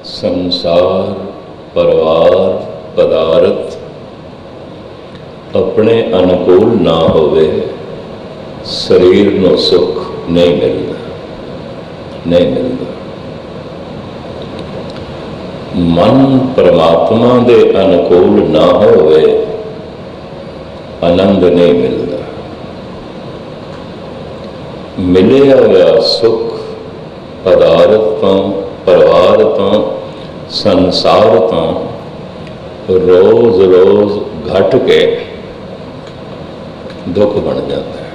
संसार परिवार पदार्थ अपने अनुकूल ना होवे, शरीर नूं सुख नहीं मिलता। मन परमात्मा दे अनुकूल ना होवे, आनंद नहीं मिलता। मिलिया हुआ सुख पदार्थ तो, परिवार तो, संसार तो रोज रोज घट के दुख बन जाता है।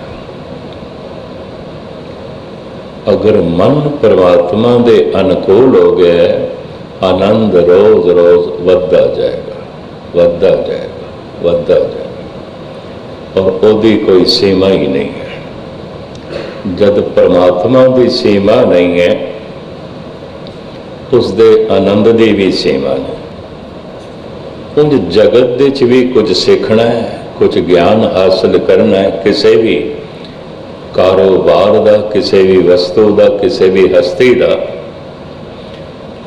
अगर मन परमात्मा दे अनुकूल हो गया, आनंद रोज रोज वधदा जाएगा और उसकी कोई सीमा ही नहीं है। जब परमात्मा की सीमा नहीं है, उसके आनंद की भी सीमा नहीं। उन जगत दे भी कुछ सीखना है, कुछ ज्ञान हासिल करना है, किसी भी कारोबार का, किसी भी वस्तु का, किसी भी हस्ती का,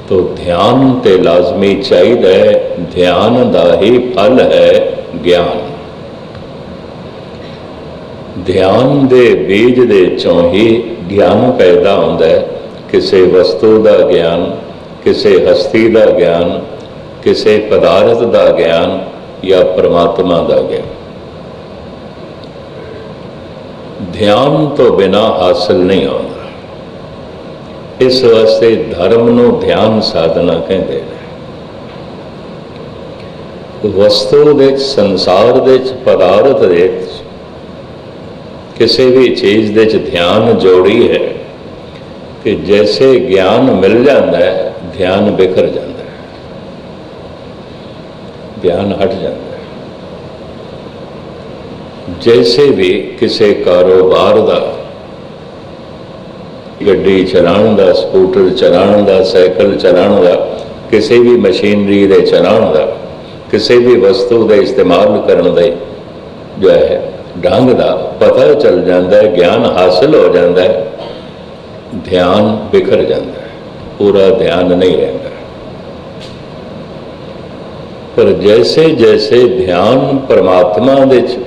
तो ध्यान ते लाजमी चाहिए। ध्यान का ही फल है ज्ञान। ध्यान दे बीज दे चों ही ज्ञान पैदा होता है। किसी वस्तु का ज्ञान, किसी हस्ती का ज्ञान, किसी पदार्थ का ज्ञान या परमात्मा का ज्ञान। ध्यान तो बिना हासिल नहीं होता। इस वास्ते धर्म नूं ध्यान साधना कहते हैं। वस्तु दे, संसार दे, पदार्थ दे, किसी भी चीज़ दे ध्यान जोड़ी है कि जैसे ज्ञान मिल जाता है, ध्यान बिखर जाता है, ध्यान हट जाता है। जैसे भी किसी कारोबार का, गड्डी चलाने का, स्कूटर चलाने का, साइकिल चलाने का, किसी भी मशीनरी के चलाने का, किसी भी वस्तु का इस्तेमाल करने का जो है ढंग का पता चल जाता है, ज्ञान हासिल हो जाता है, ध्यान बिखर जाता है, पूरा ध्यान नहीं रहता। पर जैसे जैसे ध्यान परमात्मा दे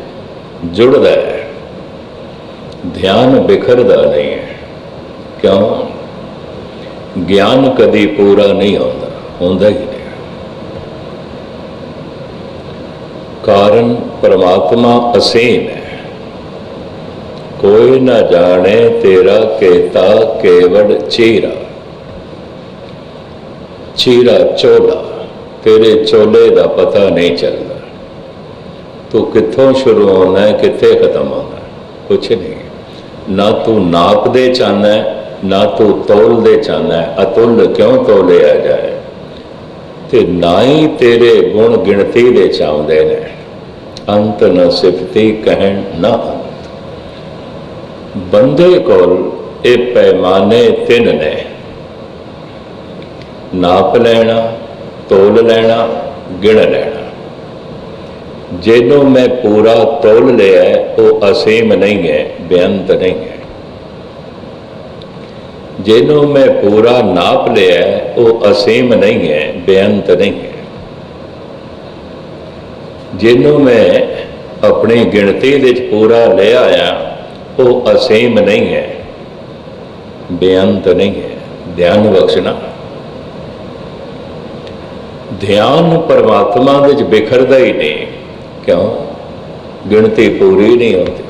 जुड़ता है, ध्यान बिखरता नहीं है। क्यों? ज्ञान कभी पूरा नहीं होता ही नहीं। कारण परमात्मा असीम है। कोई न जाने तेरा केता केवड़ चीरा। चीरा चोला, तेरे चोले का पता नहीं चलता। तू कित्थों शुरू होना है, कित्थे खत्म होना है, कुछ नहीं। ना तू नाप दे चाहना है, ना तू तोल दे चाहना है। अतुल क्यों तोलिया जाए, ते ना ही तेरे गुण गिणती दे चाहते ने। अंत न सिफती कहन न अंत। बंदे कोल ये पैमाने तिन ने, नाप लेना, तोल लेना, गिण लेना। जिन्हों मैं पूरा तोल लिया है वो असीम नहीं है, बेअंत नहीं है। जिन्हों मैं पूरा नाप लिया है वो असीम नहीं है, बेअंत नहीं है। जिन्हों मैं अपनी गिणती विच पूरा ले आया वो असीम नहीं है, बेअंत नहीं है। ध्यान बख्शना। ध्यान परमात्मा विच बिखरदा ही नहीं। क्यों? गिणती पूरी नहीं होती।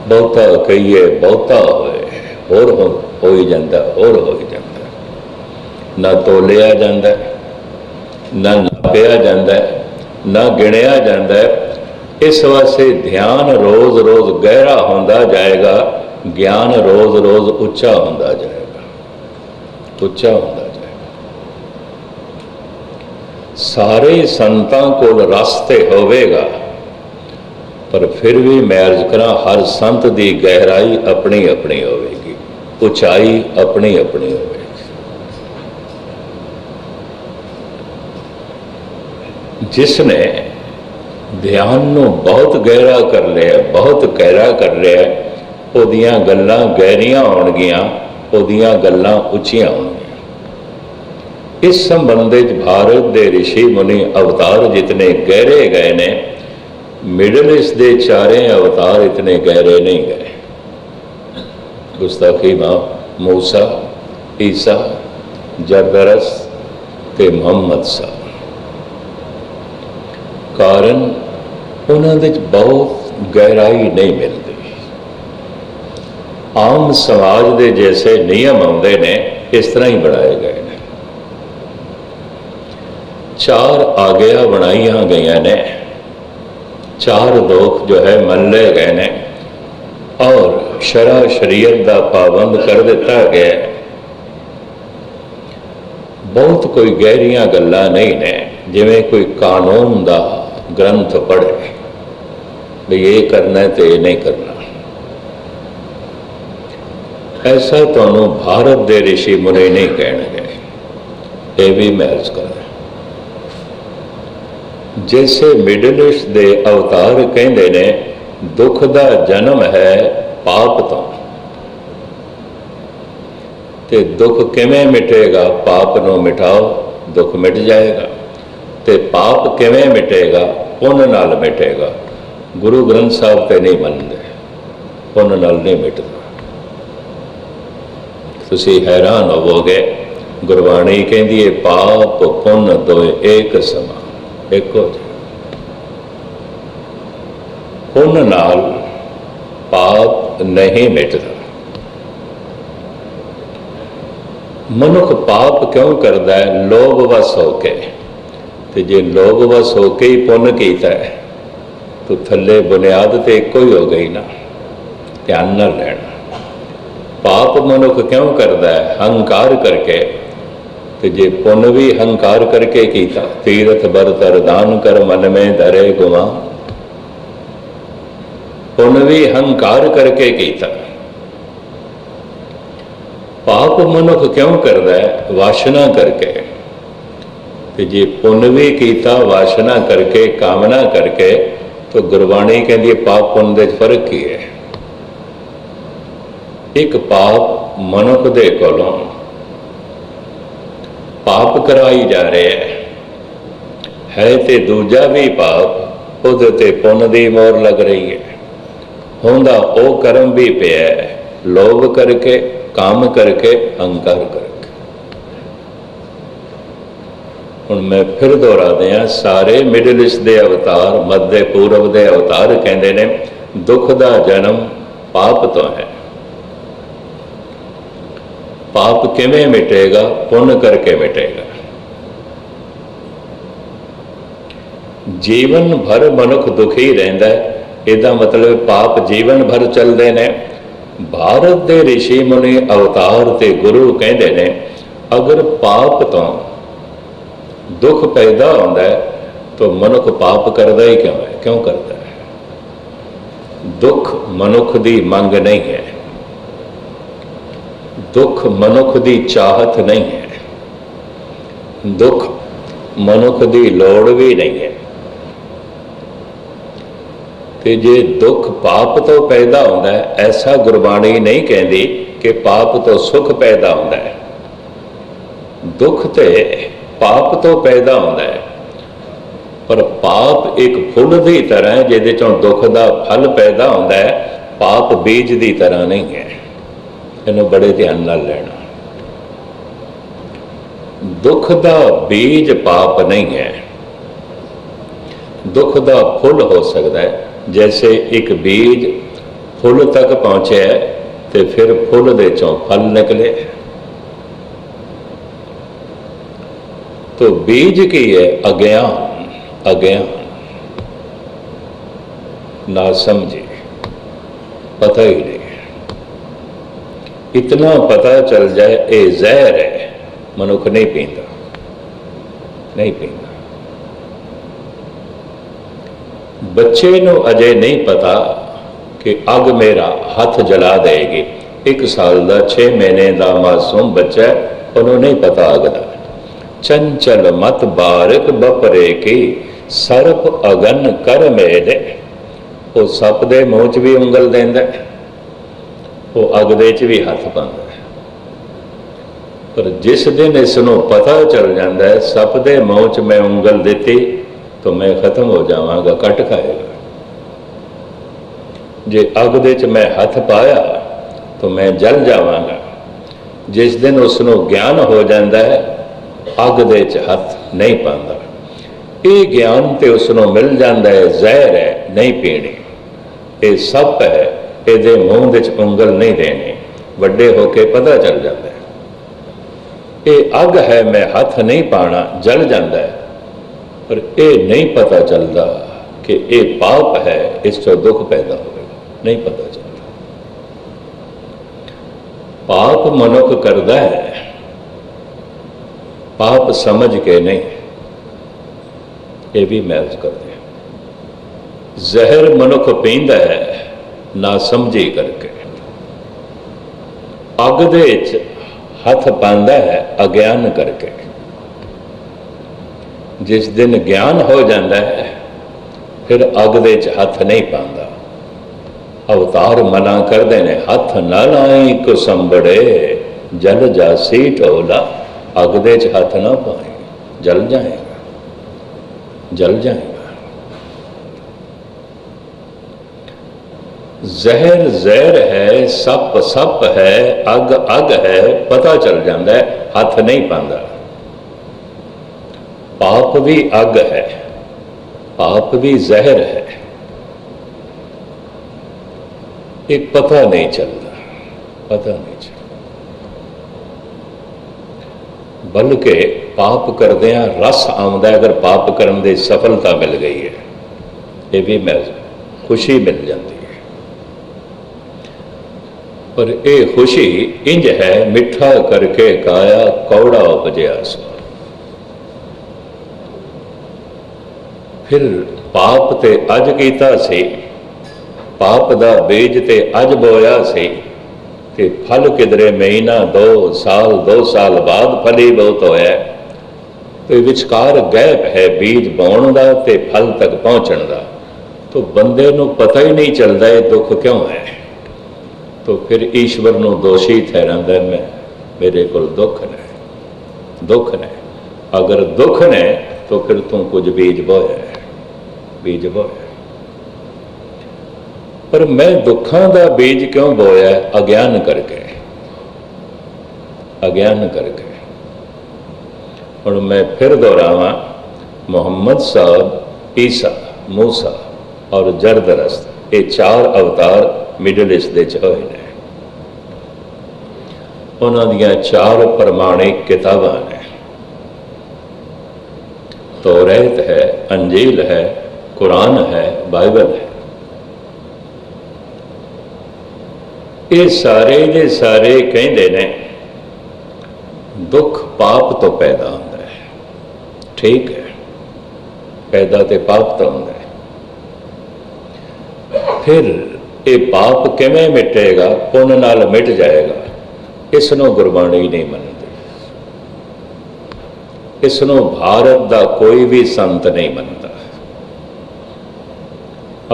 बहुता कहिए, बहुता होए, होर हो ही जाता, होर हो ही जाता। ना तोलिया जाता, ना नापिया जाता, ना गिणिया जाता है। इस वास्ते ध्यान रोज रोज गहरा होता जाएगा, ज्ञान रोज रोज उच्चा होता जाएगा, उच्चा होता जाएगा। सारे संतां कोल रास्ते होवेगा, पर फिर भी मैं अर्ज करा, हर संत की गहराई अपनी अपनी होवेगी, उचाई अपनी अपनी होवेगी। जिसने ध्यान नूं बहुत गहरा कर लिया, बहुत गहरा कर लिया, उहदियां गल्लां गहरियां होणगियां, उहदियां गल्लां उच्चियां होणगियां। इस संबंध भारत के ऋषि मुनि अवतार जितने गहरे गए ने, मिडल ईस्ट के चारे अवतार इतने गहरे नहीं गए। गुस्ताखी मूसा, ईसा, जरदरस ते मुहम्मद सा। कारण उन्होंने बहुत गहराई नहीं मिलती। आम समाज के जैसे नियम आते ने इस तरह ही बनाए गए ने। 4 आज्ञा बनाई गई ने, 4 दुख जो है मन ले गए ने और शरा शरीयत का पाबंद कर दिता गया। बहुत कोई गहरिया गल्लां नहीं ने, जिवें कोई कानून का ग्रंथ पढ़े भी ये करना है तो ये नहीं करना। ऐसा तुहानू भारत के ऋषि मुनि नहीं कहणगे। ये भी मैं अर्ज कर, जैसे मिडल ईस्ट के अवतार कहते ने दुख का जन्म है पाप तो, ते दुख किवें मिटेगा? पाप नूं मिटाओ, दुख मिट जाएगा। ते पाप किवें मिटेगा? पुण्य नाल मिटेगा। गुरु ग्रंथ साहब ते नहीं मनते, पुण्य नाल नहीं मिटदा। तुसीं हैरान होवोगे, गुरबाणी कहती है पाप पुण्य दोए एक समान, एको जिहा। पुण्य नाल पाप नहीं मिटदा। मनुख पाप क्यों करता है? लोभ वश होके। तो जे लोभ वश होके ही पुण्य कीता है तो थले बुनियाद तो एक ही हो गई ना। ध्यान न लेना। पाप मनुख क्यों करता है? हंकार करके। तो जे पुण्य भी हंकार करके कीता, तीरथ बरतर दान कर मन में धरे गुमा। पुण्य भी हंकार करके कीता। पाप मनुख क्यों करता है? वासना करके। तो जे पुण्य भी कीता वासना करके, कामना करके, तो गुरबाणी कहती है पाप पुण्य दे फर्क ही है। एक पाप मनुख दे कोलों पाप कराई जा रहे है ते दूजा भी पाप उहदे ते पुण्य दी मोहर लग रही है। होंदा ओ कर्म भी पिया है, लोभ करके, काम करके, अहंकार करके। हुण मैं फिर दोहरा दियां, सारे मिडल ईस्ट के अवतार, मध्य पूर्व के अवतार कहते ने दुख का जन्म पाप तो है। पाप किवें मिटेगा? पुण्य करके मिटेगा। जीवन भर मनुख दुखी रहिंदा है, इहदा मतलब पाप जीवन भर चलते हैं। भारत के ऋषि मुनि अवतार ते गुरु कहते ने अगर पाप तो दुख पैदा होता है तो मनुख पाप करता ही क्यों है? क्यों करता है? दुख मनुख की मंग नहीं है, दुख मनुख की चाहत नहीं है, दुख मनुख की लोड़ भी नहीं है। तो जे दुख पाप तो पैदा होता है, ऐसा गुरबाणी नहीं कहती कि पाप तो सुख पैदा होता है। दुख तो पाप तो पैदा होता है, पर पाप एक फुल की तरह है जिहदे चों दुख का फल पैदा होता है। पाप बीज की तरह नहीं है। इन्हूं बड़े ध्यान नाल लेना। दुख का बीज पाप नहीं है, दुख का फुल हो सकता है। जैसे एक बीज फुल तक पहुंचे तो फिर फुल दे चों फल निकले। तो बीज की है अज्ञान, अज्ञान, ना समझे, पता ही नहीं। इतना पता चल जाए ये जहर है, मनुख नहीं पीता, नहीं पीता। बच्चे नूं अजे नहीं पता कि अग मेरा हाथ जला देगी। 1 साल का 6 महीने का मासूम बच्चा है, उन्होंने नहीं पता अग का। चंचल मत बारिक बपरे की सर्प अगन कर मेले। वो सप दे मूँह च भी उंगल देंदा, वो अग दे च भी हथ पांदा। पर जिस दिन इसनों पता चल जाता है सप दे मूँह च मैं उंगल दी तो मैं खत्म हो जावांगा, कट खाएगा। जे अग दे च मैं हथ पाया तो मैं जल जावांगा। जिस दिन उसनों ज्ञान हो जाता है अग दे च हथ नहीं पाता। ये ज्ञान तो उसनों मिल जाता है, जहर है नहीं पीनी, ये सप है ये मूँह दे च उंगल नहीं देनी, वड्डे होके पता चल जाता है। ये अग है मैं हथ नहीं पाना, जल जाता है। पर ये नहीं पता चलता कि ये पाप है, इससे दुख पैदा होगा, नहीं पता चलता। पाप मनुख करता है, पाप समझ के नहीं, ये भी महज करते हैं। जहर मनुख पींदा है ना समझी करके, अग दे च हथ पांदा है अज्ञान करके। जिस दिन ज्ञान हो जाता है फिर अग दे च हथ नहीं पांदा। अवतार मना करते ने, हथ न लाई कुसंबड़े जल जासी ढोला, अग दे च हथ ना पाए जल जाएगा, जल जाएगा। जहर जहर है, सप सप है, अग अग है, पता चल जाता है, हथ नहीं पांदा। पाप भी अग है, पाप भी जहर है, एक पता नहीं चलता, पता नहीं चलता। बल्कि पाप करदियां रस आउंदा, अगर पाप करन दी सफलता मिल गई है, ये भी मैं खुशी मिल जाती है। पर यह खुशी इंज है, मिठा करके काया कौड़ा उपजया सो। फिर पाप ते अज कीता सी, पाप दा बीज ते अज बोया सी, ते फल किधरे महीना 2 साल 2 साल बाद फली बहुत होया। तो विचकार गैप है बीज बोण दा ते फल तक पहुंचण दा। तो बंदे नूं पता ही नहीं चलता ये दुख क्यों है। तो फिर ईश्वर नूं दोषी ठहरांदा, मैं मेरे को दुख ने, दुख ने। अगर दुख ने तो फिर तू कुछ बीज बोया है, बीज बोया। पर मैं दुखों का बीज क्यों बोया? अज्ञान करके, अज्ञान करके। और मैं फिर दोहरावा, मुहम्मद साहब, ईसा, मूसा और जरदरस्त, ये 4 अवतार मिडल ईस्ट दे होए ने। उन्हां दियां 4 प्रमाणिक किताबां ने, तौरात है, अंजील है, कुरान है, बाइबल है। ये सारे दे सारे कहंदे ने दुख पाप तो पैदा होता है। ठीक है, पैदा तो पाप तो होता है। फिर ये पाप किवें मिटेगा? पुण्य नाल मिट जाएगा। इसनों गुरबाणी नहीं मनती, इसनों भारत का कोई भी संत नहीं मनता।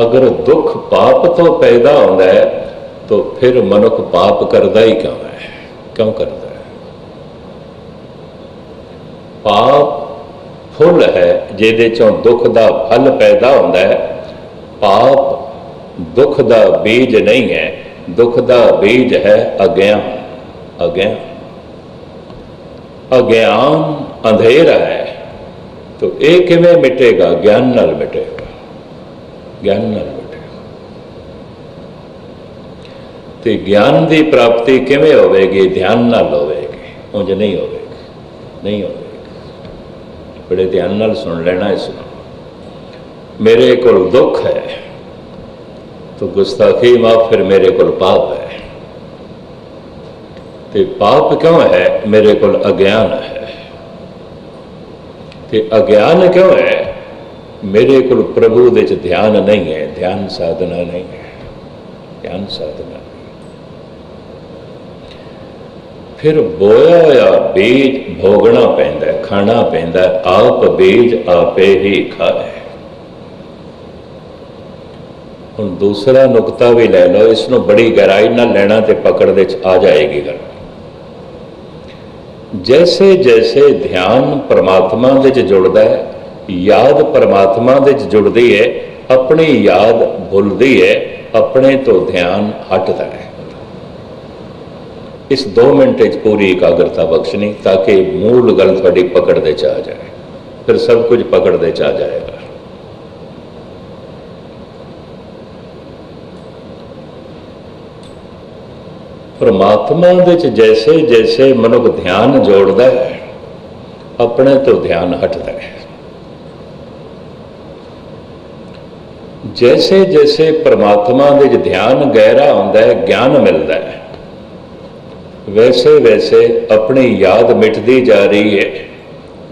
अगर दुख पाप तो पैदा होता है तो फिर मनुख पाप करता ही क्यों है? क्यों करता है? पाप फुल है जिहदे चों दुख का फल पैदा होता है। पाप दुख का बीज नहीं है, दुख का बीज है अज्ञान। अज्ञान, अज्ञान अंधेरा है। तो ये किवें मिटेगा? ज्ञान नाल मिटेगा, ज्ञान नाल मिटेगा। तो ज्ञान की प्राप्ति किवें होवेगी? ध्यान नाल होवेगी, उंज नहीं होवेगी, नहीं होवेगी। बड़े ध्यान नाल सुन लेना इसनों। मेरे को दुख है तो गुस्ताखी माफ, फिर मेरे को पाप है। तो पाप क्यों है? मेरे को अज्ञान है। तो अज्ञान क्यों है? मेरे को प्रभु दे च ध्यान नहीं है, ध्यान साधना नहीं है, ध्यान साधना नहीं। फिर बोया होया बीज भोगना पैंदा है, खाना पैंदा है। आप बीज आपे ही खाए। हुण दूसरा नुकता भी लै लो, इसनों बड़ी गहराई ना लेना तो पकड़ दे आ जाएगी गल। जैसे जैसे ध्यान परमात्मा दे च जुड़दा है, याद परमात्मा दे च जुड़दी है, अपनी याद भुलदी है, अपने तो ध्यान हटदा है। इस 2 मिनट पूरी एकाग्रता बख्शनी ताकि मूल गल थोड़ी पकड़ दे च आ जाए, फिर सब कुछ पकड़ दे च आ जाएगा। परमात्मा दे च जैसे जैसे मनुख ध्यान जोड़ता है, अपने तो ध्यान हटता है। जैसे जैसे परमात्मा दे च ध्यान गहरा होंदा है, ज्ञान मिलता है, वैसे वैसे अपनी याद मिटती जा रही है,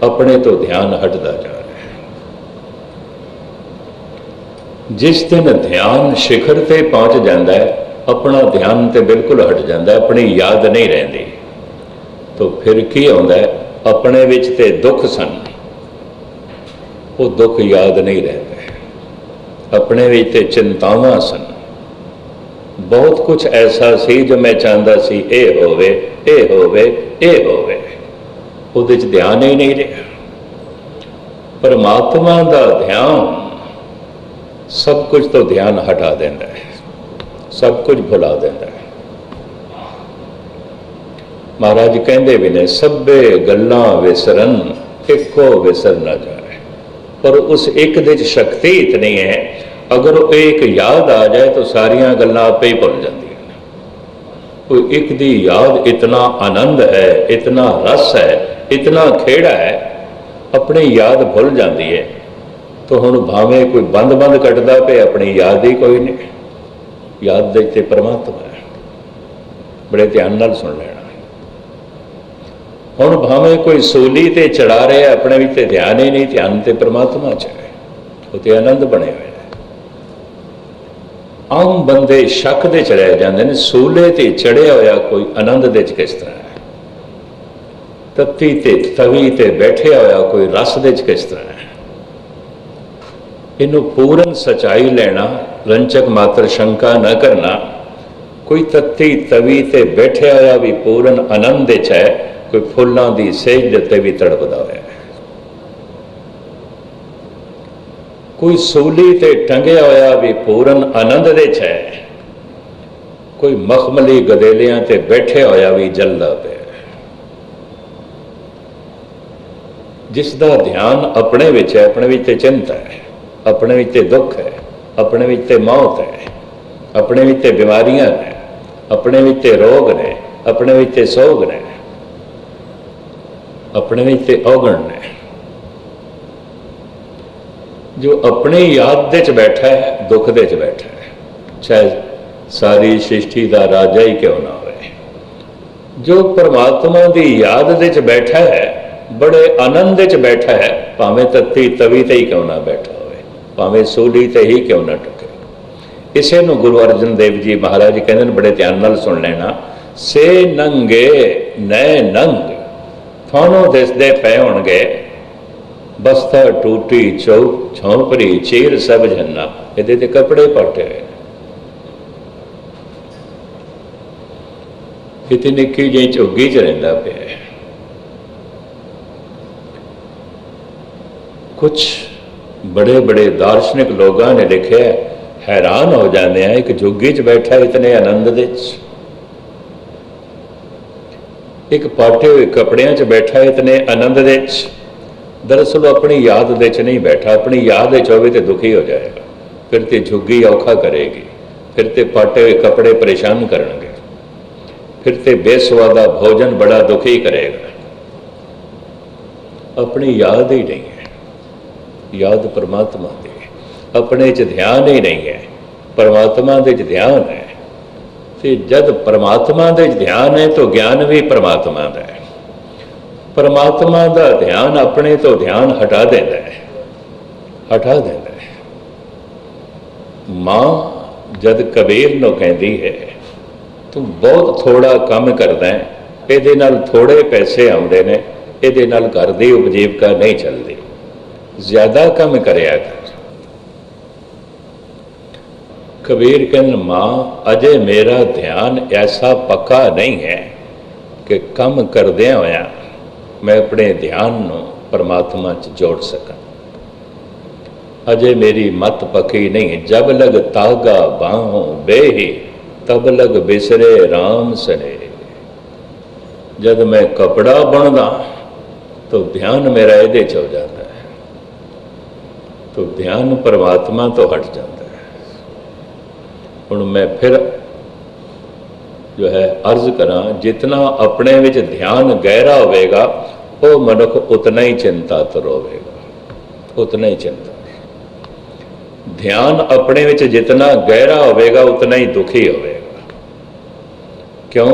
अपने तो ध्यान हटता जा रहा है। जिस दिन ध्यान शिखर ते पहुंच जाता है, अपना ध्यान तो बिल्कुल हट जाता है, अपनी याद नहीं रही, तो फिर की होता है, अपने विच ते दुख सन, वो दुख याद नहीं रहता, अपने विच ते चिंतावां सन, बहुत कुछ ऐसा सी जो मैं चाहता सी ए होवे, ए होवे, ए होवे, उहदे च ध्यान ही नहीं रहा। परमात्मा दा ध्यान सब कुछ तो ध्यान हटा देता है, सब कुछ भुला देता है। महाराज कहते भी ने, सभे गल्लां विसरन इको विसर न जाए। पर उस एक दे च शक्ति इतनी है, अगर वो एक याद आ जाए तो सारियां गल्लां आपे ही भुल जाती हैं। कोई एक दी याद इतना आनंद है, इतना रस है, इतना खेड़ा है, अपनी याद भुल जाती है। तो हुण भावें कोई बंद बंद कटदा पे, अपनी याद ही कोई नहीं। याद दे परमात्मा है, बड़े ध्यान नाल सुन लेना। हुण भावें कोई सूली ते चढ़ा रहे, अपने भी ते ध्यान ही नहीं, ध्यान ते परमात्मा च है, उत्ते आनंद बने हुए हैं। आम बंदे शक दे च रह जाते हैं, सूले ते चढ़िया होया कोई आनंद दे च किस तरह है, तत्ती ते तवी ते बैठे होया कोई रस दे च किस तरह है। इनू पूर्ण सच्चाई लेना, रंचक मात्र शंका न करना। कोई तत्ती तवी ते बैठे होया भी पूर्ण आनंद विच है, कोई फुल्लां दी सेज ते भी तड़पदा होया है, कोई सूली ते टंगिया होया भी पूर्ण आनंद विच है, कोई मखमली गदेलियां ते बैठे होया भी जलदा पिया। जिसदा ध्यान अपने विच है, अपने विच ते चिंता है, अपने विच ते दुख है, अपने विच ते मौत है, अपने विच ते बीमारियां ने, अपने विच ते रोग ने, अपने विच ते सोग ने, अपने विच ते औगण ने। जो अपनी याद दे च बैठा है, दुख दे च बैठा है, चाहे सारी सृष्टि का राजा ही क्यों ना होए। जो परमात्मा की याद दे च बैठा है, बड़े आनंद दे च बैठा है, भावें तत्ती तवी ते ही क्यों ना बैठा होए, भावें सूली ते ही क्यों ना टुके। इसे नूं गुरु अर्जन देव जी महाराज कहते हैं, बड़े ध्यान नाल सुन लेना, से नंगे नए नंग थानों दिसदे पे होणगे, बस्ता टूटी चौक झोंपड़ी चीर सब जन्ना, इहदे ते कपड़े पाटे हुए, कितनी निक्की जी झुग्गी च रहिंदा पिया। कुछ बड़े बड़े दार्शनिक लोगों ने लिखे, हैरान हो जाते हैं, एक झुग्गी च बैठा इतने आनंद दे च, एक पाटे हुए कपड़ियां च बैठा इतने आनंद दे च। दरअसल अपनी याद दे च नहीं बैठा, अपनी याद च होवे तो दुखी हो जाएगा, फिर तो झुग्गी औखा करेगी, फिर तो पाटे हुए कपड़े परेशान करेंगे, फिर तो बेसवादा भोजन बड़ा दुखी करेगा। अपनी याद ही नहीं है, याद परमात्मा दी, अपने च ध्यान ही नहीं है, परमात्मा दे च ध्यान है। तो जब परमात्मा दे च ध्यान है तो ज्ञान भी परमात्मा का है। परमात्मा का ध्यान अपने तो ध्यान हटा देता है, हटा देता है। मां जद कबीर नूं कहती है, तू बहुत थोड़ा काम करदा है, इहदे नाल थोड़े पैसे आउंदे ने, इहदे नाल घर दी उपजीविका नहीं चलती, ज्यादा काम करया कर। कबीर कहन, मां अजे मेरा ध्यान ऐसा पक्का नहीं है कि कम करदिया होया मैं अपने ध्यान नूं परमात्मा च जोड़ सकां। अजे मेरी मत पकी नहीं, जब लग तागा बाहों बेही, तब लग बिसरे राम सने। जब मैं कपड़ा बुनदा तो ध्यान मेरा इहदे च हो जाता है, तो ध्यान परमात्मा तो हट जाता है। हुण मैं फिर जो है अर्ज करा, जितना अपने विच ध्यान गहरा होवेगा वो मनुख उतना ही चिंतातुर होवेगा, उतना ही चिंता। ध्यान अपने विच जितना गहरा होवेगा उतना ही दुखी होवेगा। क्यों?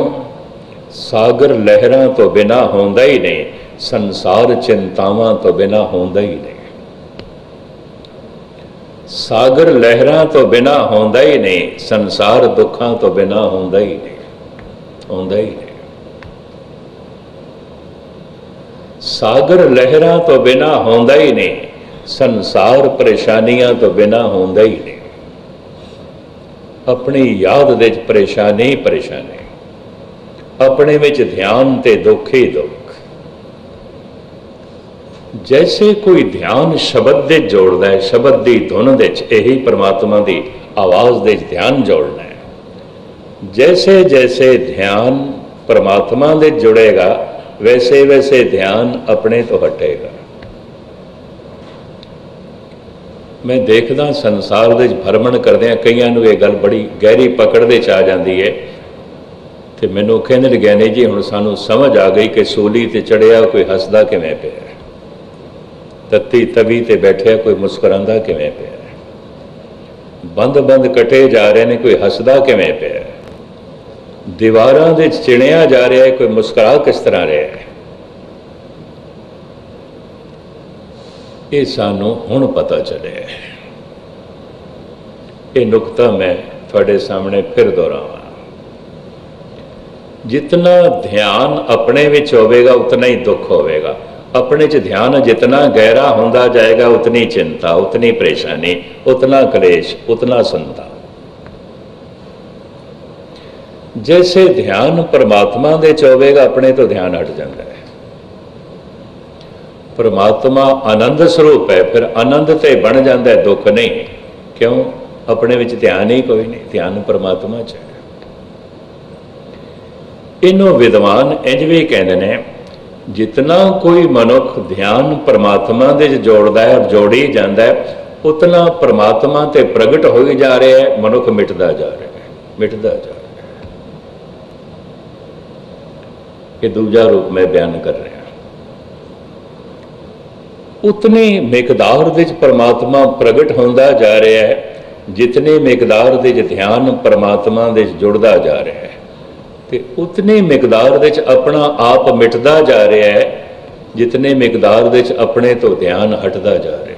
सागर लहरां तो बिना होंदा ही नहीं, संसार चिंतावां तो बिना होंदा ही नहीं। सागर लहरां तो बिना होंदा ही नहीं, संसार दुखां तो बिना होंदा ही नहीं, होंदा ही नहीं। सागर लहरां तो बिना होंदा ही नहीं, संसार परेशानियां तो बिना होंदा ही नहीं। अपनी याद दे विच परेशानी ही परेशानी, अपने विच ध्यान ते दुख ही दुख। जैसे कोई ध्यान शब्द दे जोड़दा है, शब्द की धुन दे यही परमात्मा की आवाज़ दे ध्यान जोड़ना है। जैसे जैसे ध्यान परमात्मा दे जुड़ेगा वैसे वैसे ध्यान अपने तो हटेगा। मैं देखदा संसार दे भ्रमण करदे कईयां नूं ये गल बड़ी गहरी पकड़ दे च आ जाती है, तो मैनूं कहंदे ने ज्ञानी जी हुण सानूं समझ आ गई कि सूली ते चढ़िया कोई हसदा किवें पिया, तत्ती तवी ते बैठिया कोई मुस्कुरांदा किवें पिया, बंद बंद कटे जा रहे हैं कोई हसदा किवें पिया, दीवारां दे चिणिया जा रहा है कोई मुस्कुरा किस तरह रहा है। ये सानू हुण पता चले। ये नुकता मैं थोड़े सामने फिर दोहरावां। जितना ध्यान अपने विच होवेगा उतना ही दुख होवेगा। अपने च ध्यान जितना गहरा होंदा जाएगा उतनी चिंता, उतनी परेशानी, उतना क्लेश, उतना संताप। जैसे ध्यान परमात्मा दे च होवेगा अपने तो ध्यान हट जाता है। परमात्मा आनंद स्वरूप है, फिर आनंद ते बन जाता है, दुख नहीं। क्यों? अपने विच ध्यान ही कोई नहीं, ध्यान परमात्मा च है। इन्हों विद्वान इंज भी कहते हैं, जितना कोई मनुख ध्यान परमात्मा दे जोड़ता है और जोड़ी जाता है उतना परमात्मा ते प्रगट हो ही जा रहा है, मनुख मिटदा जा रहा है, मिटदा जा रहा है। ये दूजा रूप में बयान कर रहा। उतनी मिकदार दे परमात्मा प्रगट होंदा जा रहा है जितनी मिकदार दे ध्यान परमात्मा दे जुड़दा जा रहा है, तो उतनी मिकदार दे अपना आप मिटदा जा रहा है जितने मिकदार दे अपने तो ध्यान हटदा जा रहा है।